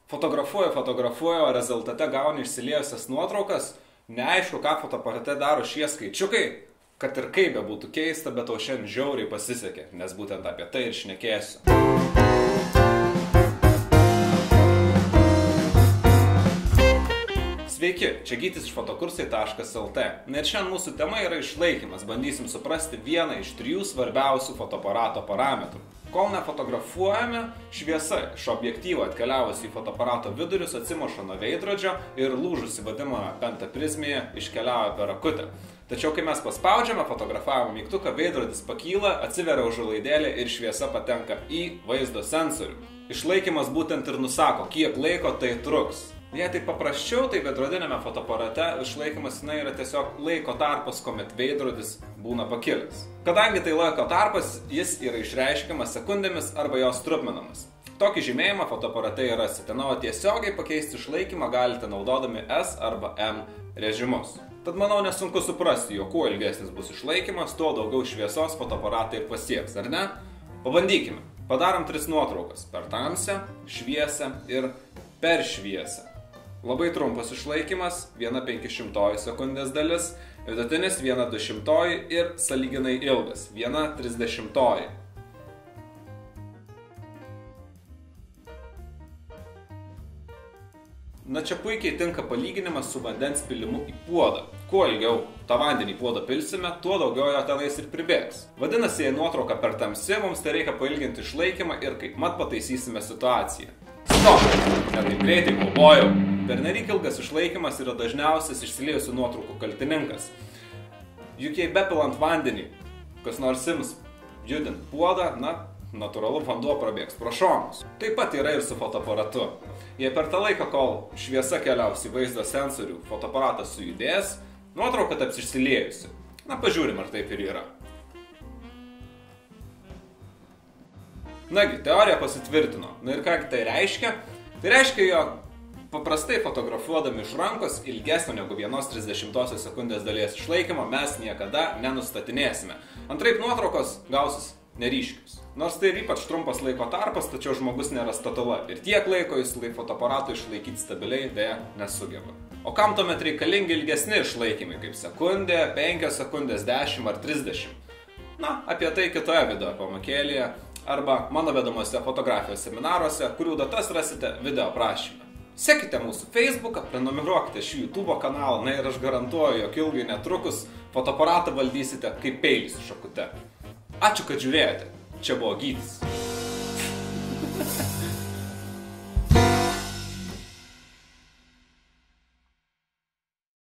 Fotografuoju, o rezultate gauni išsiliejusias nuotraukas. Neaišku, ką fotoaparate daro šie skaičiukai, kad ir kaip bebūtų keista, bet tau šiandien žiauriai pasisekė, nes būtent apie tai ir šnekėsiu. Sveiki, čia Gytis iš fotokursai.lt. Na ir šiandien mūsų tema yra išlaikymas. Bandysim suprasti vieną iš 3 svarbiausių fotoaparato parametrų. Kol nefotografuojame, šviesa iš objektyvo atkeliavus į fotoaparato vidurius atsimuša nuo veidrodžio ir lūžusi vadinamą pentaprizmėje iškeliauja per akutę. Tačiau kai mes paspaudžiame fotografavimo mygtuką, veidrodis pakyla, atsiveria užuolaidėlė ir šviesa patenka į vaizdo sensorių. Išlaikymas būtent ir nusako, kiek laiko tai truks. Jei tai paprasčiau, tai veidrodinėme fotoaparate išlaikymas yra tiesiog laiko tarpas, kuomet veidrodis būna pakilęs. Kadangi tai laiko tarpas, jis yra išreiškiamas sekundėmis arba jos trupmenamas. Tokį žymėjimą fotoaparate rasite, o tiesiogiai pakeisti išlaikymą galite naudodami S arba M režimus. Tad manau nesunku suprasti, jog kuo ilgesnis bus išlaikymas, tuo daugiau šviesos fotoaparatai ir pasieks, ar ne? Pabandykime. Padarom 3 nuotraukas. Per tamsią, šviesę ir per šviesę. Labai trumpas išlaikymas, 1/500 sekundės dalis, vidutinis 1/200 ir sąlyginai ilgas, 1/30. Na čia puikiai tinka palyginimas su vandens pilimu į puodą. Kuo ilgiau tą vandenį į puodą pilsime, tuo daugiau jo tenais ir pribėgs. Vadinasi, jei nuotrauka per tamsi, mums tai reikia pailginti išlaikymą ir kaip mat pataisysime situaciją. Stop! Netaip greitai kovojau. Pernelyg ilgas išlaikymas yra dažniausias išsiliejusių nuotraukų kaltininkas. Juk jei bepilant vandenį, kas nors ims judint puodą, natūralu vanduo prabėgs pro šonus. Taip pat yra ir su fotoaparatu. Jei per tą laiką, kol šviesa keliaus į vaizdo sensorių, fotoaparatas sujudės, nuotrauka taps išsiliejusi. Pažiūrim, ar taip ir yra. Nagi, teorija pasitvirtino. Ir ką tai reiškia? Tai reiškia, jog paprastai fotografuodami iš rankos ilgesnio negu 1/30 sekundės dalies išlaikymą mes niekada nenustatinėsime. Antraip nuotraukos gausis neryškius. Nors tai ir ypač trumpas laiko tarpas, tačiau žmogus nėra statula ir tiek laiko jis fotoaparatą išlaikyti stabiliai dėja nesugeba. O kam tuomet reikalingi ilgesni išlaikymai, kaip sekundė, 5 sekundės, 10 ar 30? Apie tai kitoje video pamokėlėje arba mano vedamuose fotografijos seminaruose, kurių datas rasite video aprašyme. Sekite mūsų Facebooką, prenumeruokite šį YouTube kanalą, ir aš garantuoju, jog ilgai netrukus fotoaparatą valdysite kaip peilis su šakute. Ačiū, kad žiūrėjote. Čia buvo Gytis.